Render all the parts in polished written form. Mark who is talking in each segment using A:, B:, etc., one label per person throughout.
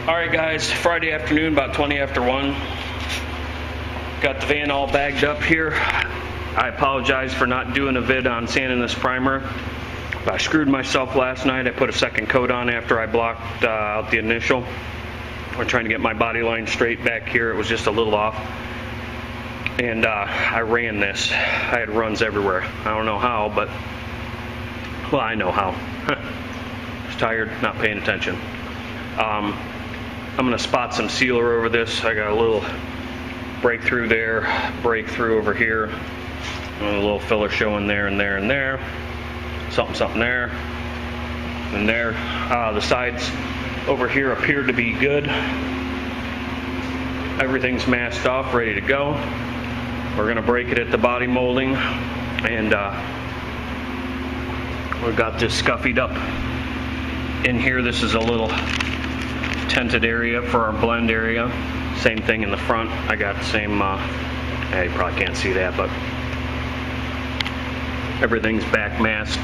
A: Alright guys, Friday afternoon, about 20 after 1. Got the van all bagged up here. I apologize for not doing a vid on sanding this primer. I screwed myself last night. I put a second coat on after I blocked out the initial. I'm trying to get my body line straight back here. It was just a little off. And I ran this. I had runs everywhere. I don't know how, but, well, I know how. I was tired, not paying attention. I'm going to spot some sealer over this. I got a little breakthrough there, breakthrough over here, and a little filler showing there and there and there. Something there, and there. The sides over here appear to be good. Everything's masked off, ready to go. We're going to break it at the body molding, and we've got this scuffied up in here. This is a little tented area for our blend area. Same thing in the front. I got the same, you probably can't see that, but everything's back masked,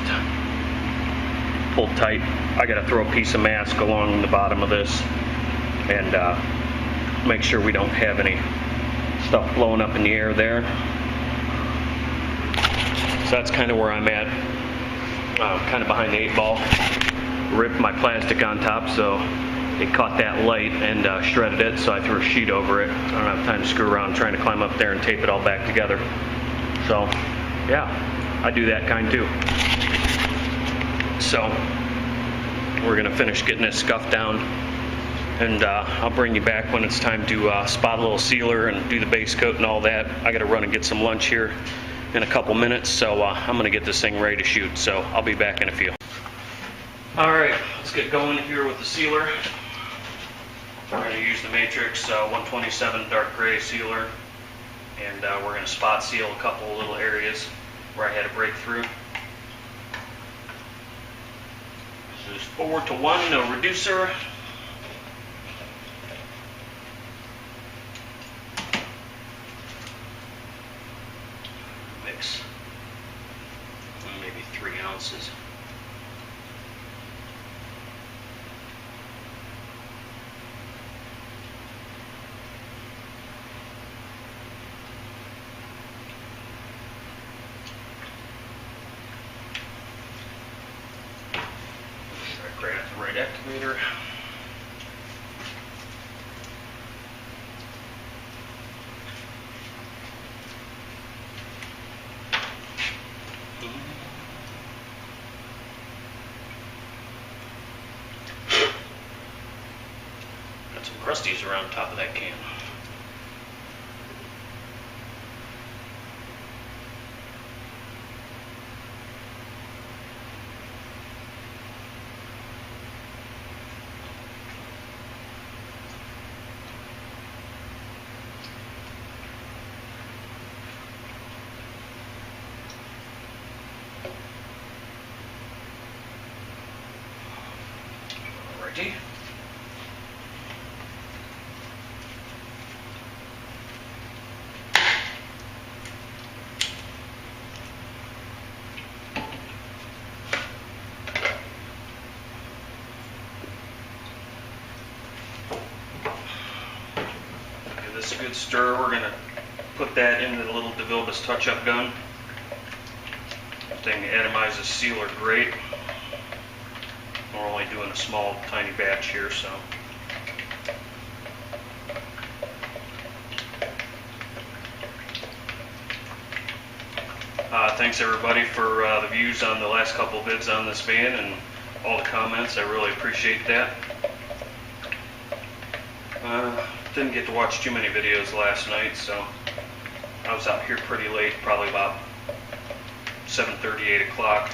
A: pulled tight. I got to throw a piece of mask along the bottom of this and make sure we don't have any stuff blowing up in the air there. So that's kind of where I'm at, kind of behind the 8-ball. Ripped my plastic on top so it caught that light and shredded it, so I threw a sheet over it. I don't have time to screw around trying to climb up there and tape it all back together. So yeah, I do that kind too. So we're gonna finish getting this scuffed down, and I'll bring you back when it's time to spot a little sealer and do the base coat and all that. I gotta run and get some lunch here in a couple minutes, so I'm gonna get this thing ready to shoot, so I'll be back in a few. Alright, let's get going here with the sealer. We're going to use the Matrix 127 dark gray sealer, and we're going to spot seal a couple little areas where I had a breakthrough. This is 4-to-1, no reducer. Mix maybe 3 ounces. Right activator. Got some crusties around top of that can. Alrighty. Give this a good stir. We're going to put that into the little DeVilbiss touch-up gun. That thing atomizes sealer great. We're only doing a small, tiny batch here, so. Thanks everybody for the views on the last couple of vids on this van and all the comments. I really appreciate that. Didn't get to watch too many videos last night, so I was out here pretty late, probably about 7:30, 8 o'clock.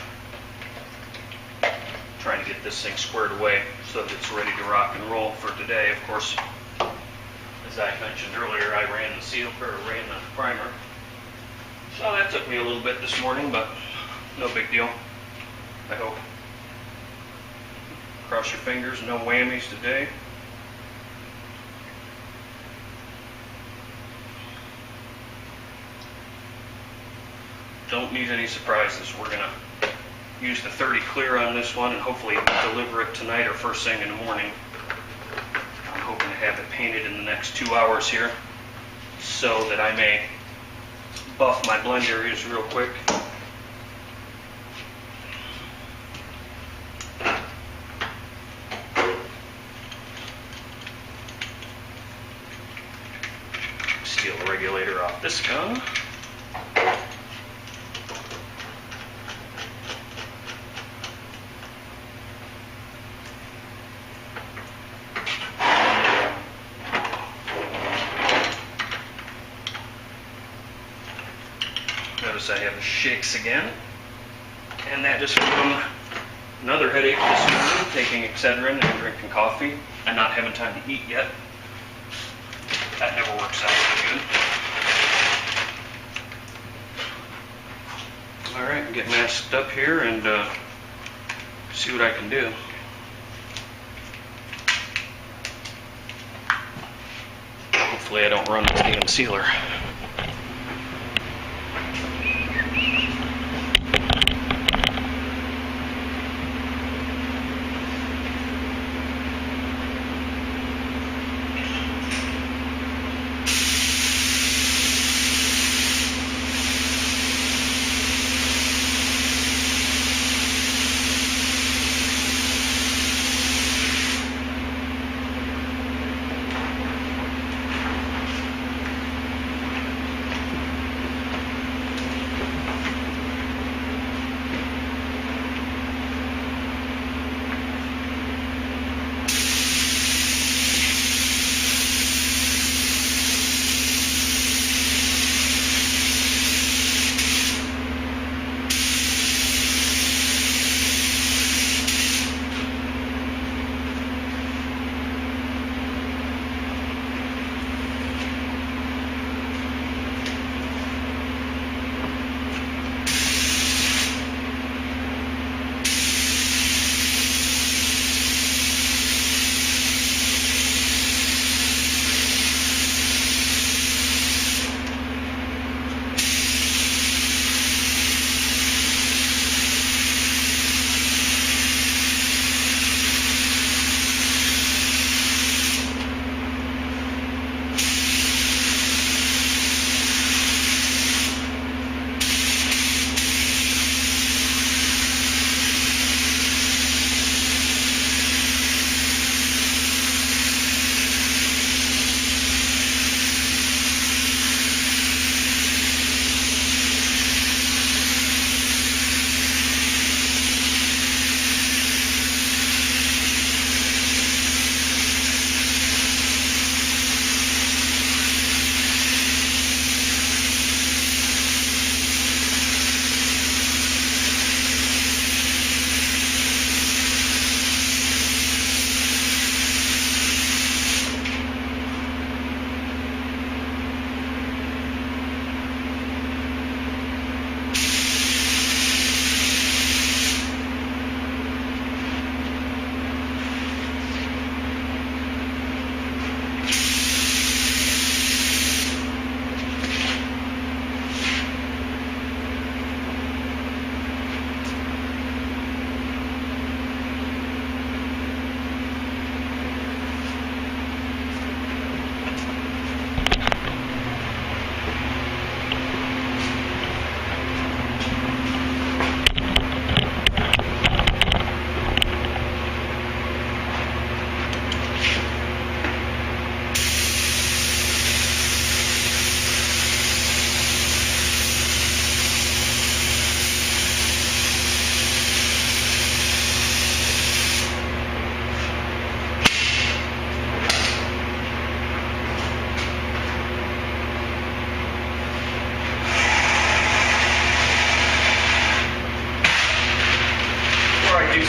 A: Trying to get this thing squared away so that it's ready to rock and roll for today. Of course, as I mentioned earlier, I ran the primer. So that took me a little bit this morning, but no big deal, I hope. Cross your fingers, no whammies today. Don't need any surprises. We're going to use the 30 clear on this one and hopefully deliver it tonight or first thing in the morning. I'm have it painted in the next 2 hours here so that I may buff my blend areas real quick. Steal the regulator off this gun. Notice I have the shakes again, and that just from another headache this morning, taking Excedrin and drinking coffee and not having time to eat yet. That never works out really good. Alright, get masked up here and see what I can do. Hopefully I don't run this damn sealer.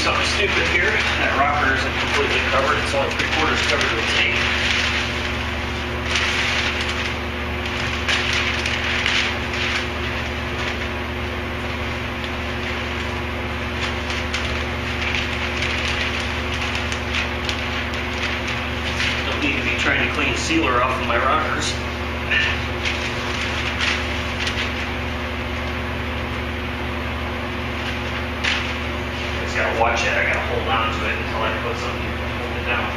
A: something stupid here. That rocker isn't completely covered. It's only 3/4 covered with tape. Don't need to be trying to clean sealer off of my rockers. Gotta watch it, I gotta hold on to it until I put something to hold it down.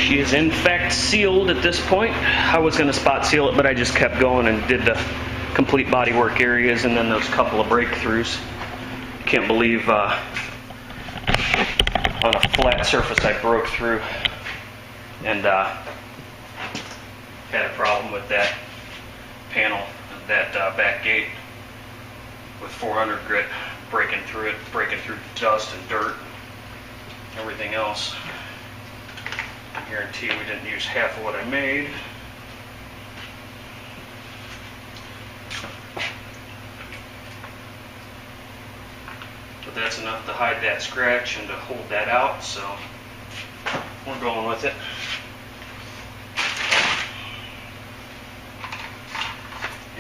A: She is in fact sealed at this point. I was going to spot seal it, but I just kept going and did the complete bodywork areas and then those couple of breakthroughs. Can't believe on a flat surface I broke through and had a problem with that panel, that back gate with 400 grit, breaking through dust and dirt, everything else. I guarantee we didn't use half of what I made. But that's enough to hide that scratch and to hold that out, so we're going with it.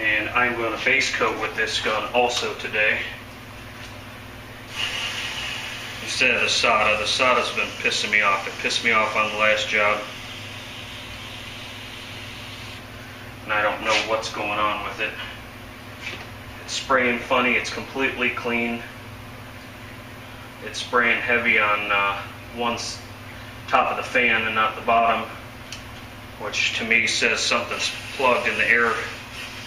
A: And I'm going to base coat with this gun also today. Instead of the solda's been pissing me off. It pissed me off on the last job. And I don't know what's going on with it. It's spraying funny, it's completely clean. It's spraying heavy on one top of the fan and not the bottom, which to me says something's plugged in the air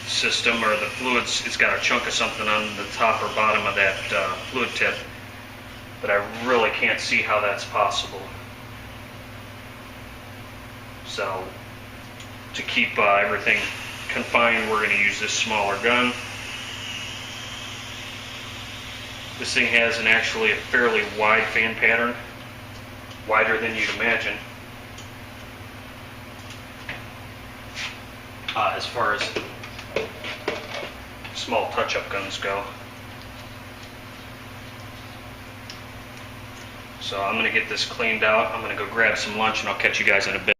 A: system, or the fluids, it's got a chunk of something on the top or bottom of that fluid tip, but I really can't see how that's possible. So to keep everything confined, we're going to use this smaller gun. This thing has actually a fairly wide fan pattern, wider than you'd imagine, as far as small touch-up guns go. So I'm going to get this cleaned out. I'm going to go grab some lunch and I'll catch you guys in a bit.